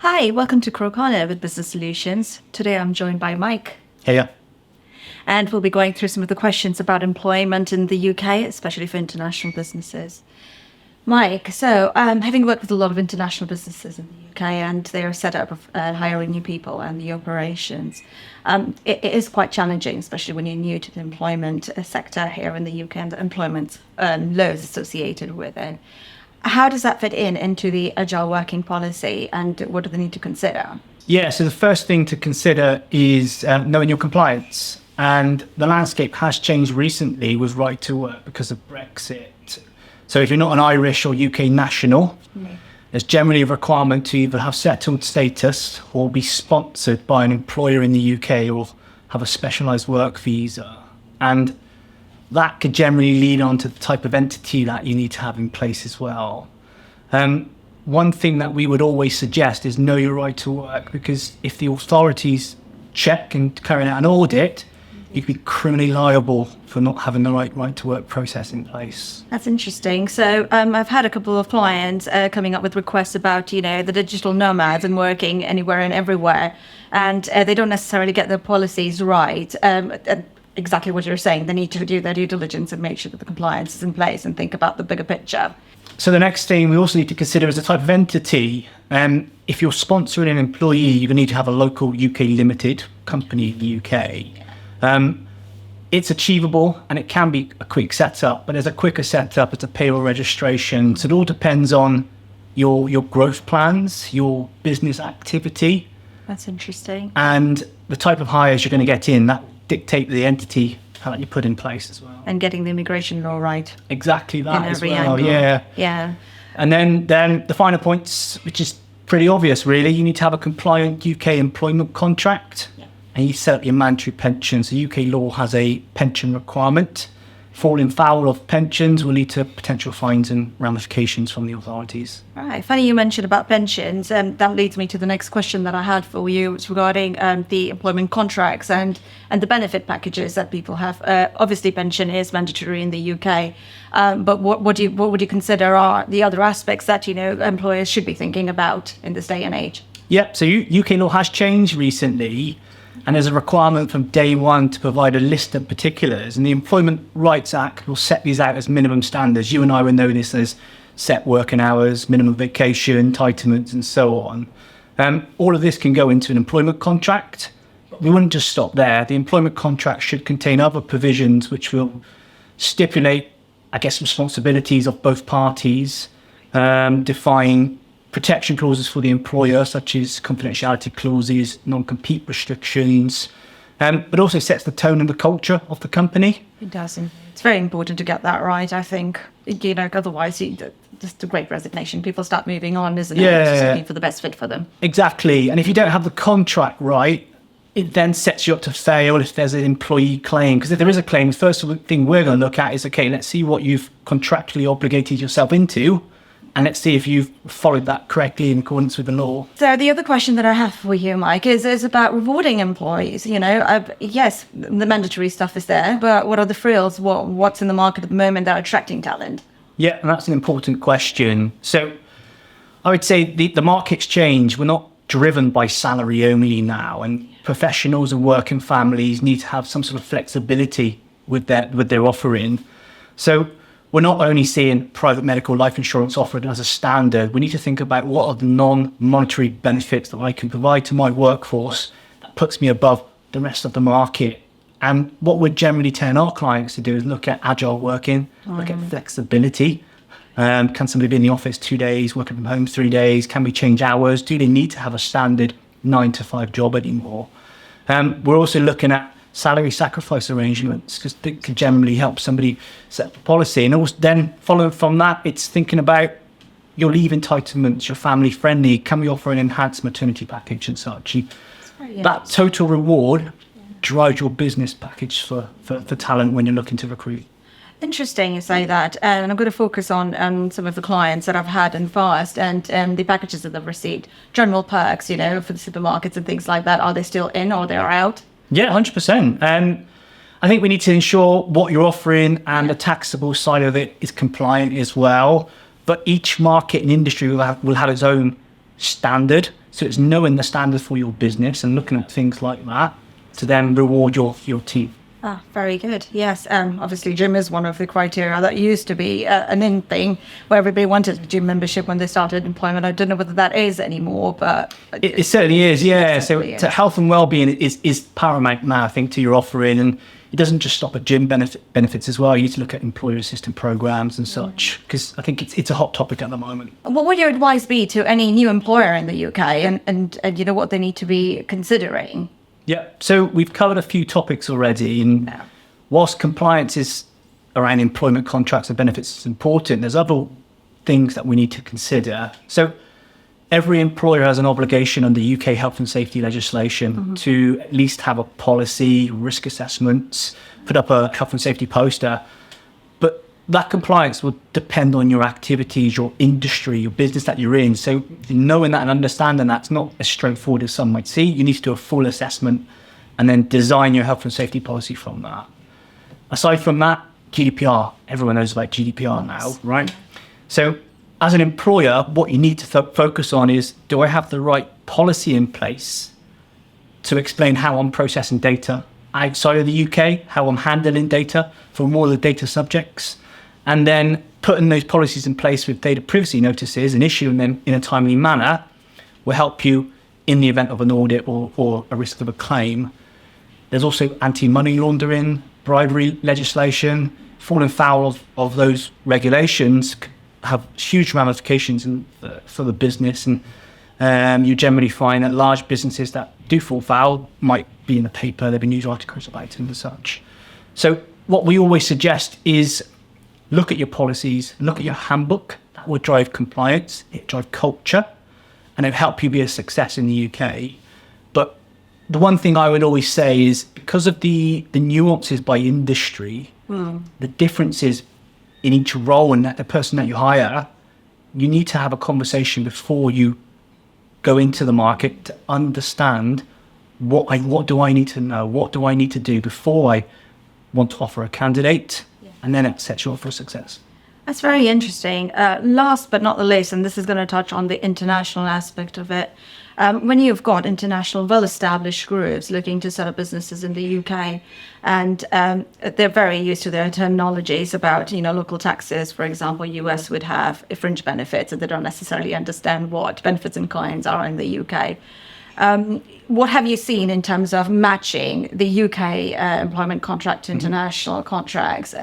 Hi, welcome to Crowe with Business Solutions. Today I'm joined by Mike. Hey, And we'll be going through some of the questions about employment in the UK, especially for international businesses. Mike, so having worked with a lot of international businesses in the UK and their setup of hiring new people and the operations, it is quite challenging, especially when you're new to the employment sector here in the UK and the employment laws associated with it. How does that fit into the agile working policy, and what do they need to consider? Yeah, so the first thing to consider is knowing your compliance. And the landscape has changed recently with right to work because of Brexit. So if you're not an Irish or UK national, there's generally a requirement to either have settled status or be sponsored by an employer in the UK or have a specialised work visa. And that could generally lead on to the type of entity that you need to have in place as well. One thing that we would always suggest is know your right to work, because if the authorities check and carry out an audit, you could be criminally liable for not having the right to work process in place. That's interesting. So I've had a couple of clients coming up with requests about, the digital nomads and working anywhere and everywhere, and they don't necessarily get their policies right. Exactly what you're saying. They need to do their due diligence and make sure that the compliance is in place and think about the bigger picture. So the next thing we also need to consider is the type of entity. If you're sponsoring an employee, you're going to need to have a local UK limited company in the UK. It's achievable and it can be a quick setup, but there's a quicker setup. It's a payroll registration. So it all depends on your growth plans, your business activity. That's interesting. And the type of hires you're going to get in, that dictate the entity that you put in place as well. And getting the immigration law right. Exactly that as well, angle. Yeah. And then the final points, which is pretty obvious really, you need to have a compliant UK employment contract. And you set up your mandatory pension. So UK law has a pension requirement. Falling foul of pensions will lead to potential fines and ramifications from the authorities. Right. Funny you mentioned about pensions. That leads me to the next question that I had for you. It's regarding the employment contracts and the benefit packages that people have. Obviously, pension is mandatory in the UK. But what would you consider are the other aspects that employers should be thinking about in this day and age? Yep. So UK law has changed recently. And there's a requirement from day one to provide a list of particulars. And the Employment Rights Act will set these out as minimum standards. You and I would know this as set working hours, minimum vacation, entitlements, and so on. All of this can go into an employment contract. But we wouldn't just stop there. The employment contract should contain other provisions which will stipulate, responsibilities of both parties, define protection clauses for the employer, such as confidentiality clauses, non-compete restrictions, but also sets the tone and the culture of the company. It does. It's very important to get that right, I think. Otherwise, just a great resignation. People start moving on, isn't it? Just looking for the best fit for them. Exactly. And if you don't have the contract right, it then sets you up to fail if there's an employee claim. Because if there is a claim, the first thing we're going to look at is, okay, let's see what you've contractually obligated yourself into. And let's see if you've followed that correctly in accordance with the law. So the other question that I have for you, Mike, is about rewarding employees. Yes, the mandatory stuff is there, but what are the frills? What's in the market at the moment that are attracting talent? Yeah, and that's an important question. So I would say the market's changed. We're not driven by salary only now, and professionals and working families need to have some sort of flexibility with their offering. So we're not only seeing private medical life insurance offered as a standard. We need to think about what are the non-monetary benefits that I can provide to my workforce that puts me above the rest of the market. And what we're generally telling our clients to do is look at agile working, look at flexibility. Can somebody be in the office 2 days, working from home 3 days? Can we change hours? Do they need to have a standard 9-to-5 job anymore? We're also looking at salary sacrifice arrangements, because it can generally help somebody set up a policy. And also then following from that, it's thinking about your leave entitlements, your family friendly. Can we offer an enhanced maternity package and such? That total reward drives your business package for talent when you're looking to recruit. Interesting you say that, and I'm going to focus on some of the clients that I've had in the past and the packages that they've received. General perks, for the supermarkets and things like that. Are they still in or they're out? Yeah, 100%. I think we need to ensure what you're offering and the taxable side of it is compliant as well. But each market and industry will have its own standard. So it's knowing the standards for your business and looking at things like that to then reward your team. Ah, very good. Yes. Obviously, gym is one of the criteria. That used to be an in thing where everybody wanted a gym membership when they started employment. I don't know whether that is anymore, but It certainly is, yeah. certainly So is. health and well-being is paramount now, I think, to your offering. And it doesn't just stop at gym benefits as well. You need to look at employer assistance programs and such, because I think it's a hot topic at the moment. what would your advice be to any new employer in the UK and you know what they need to be considering? Yeah. So we've covered a few topics already. And Yeah. whilst compliance is around employment contracts and benefits is important, there's other things that we need to consider. So every employer has an obligation under UK health and safety legislation to at least have a policy, risk assessments, put up a health and safety poster. But that compliance will depend on your activities, your industry, your business that you're in. So knowing that and understanding that's not as straightforward as some might see. You need to do a full assessment and then design your health and safety policy from that. Aside from that, GDPR. Everyone knows about GDPR now, right? So as an employer, what you need to focus on is, do I have the right policy in place to explain how I'm processing data outside of the UK, how I'm handling data for more of the data subjects, and then putting those policies in place with data privacy notices and issuing them in a timely manner will help you in the event of an audit or a risk of a claim. There's also anti-money laundering, bribery legislation. Falling foul of those regulations have huge ramifications for the business, and you generally find that large businesses that do fall foul might be in the paper. There've been news articles about it and such. So what we always suggest is look at your policies, look at your handbook. That will drive compliance, it drive culture, and it'll help you be a success in the UK. But the one thing I would always say is, because of the nuances by industry, the differences in each role and the person that you hire, you need to have a conversation before you go into the market to understand what do I need to know, what do I need to do before I want to offer a candidate, and then it sets you up for success. That's very interesting. Last but not the least, and this is going to touch on the international aspect of it. When you've got international, well-established groups looking to set up businesses in the UK, and they're very used to their terminologies about, local taxes, for example, US would have fringe benefits, and they don't necessarily understand what benefits and kinds are in the UK. What have you seen in terms of matching the UK employment contract to international contracts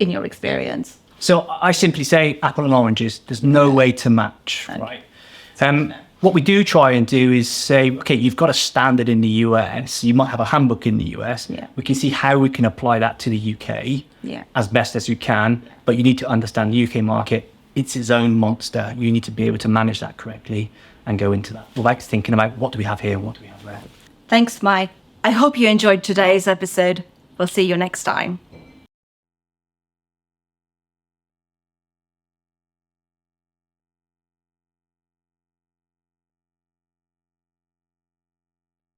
in your experience? So I simply say apple and oranges. There's no way to match, right? What we do try and do is say, okay, you've got a standard in the US. You might have a handbook in the US. Yeah. We can see how we can apply that to the UK as best as you can. But you need to understand the UK market. It's its own monster. You need to be able to manage that correctly and go into that without thinking about what do we have here, what do we have there. Thanks, Mike. I hope you enjoyed today's episode. We'll see you next time.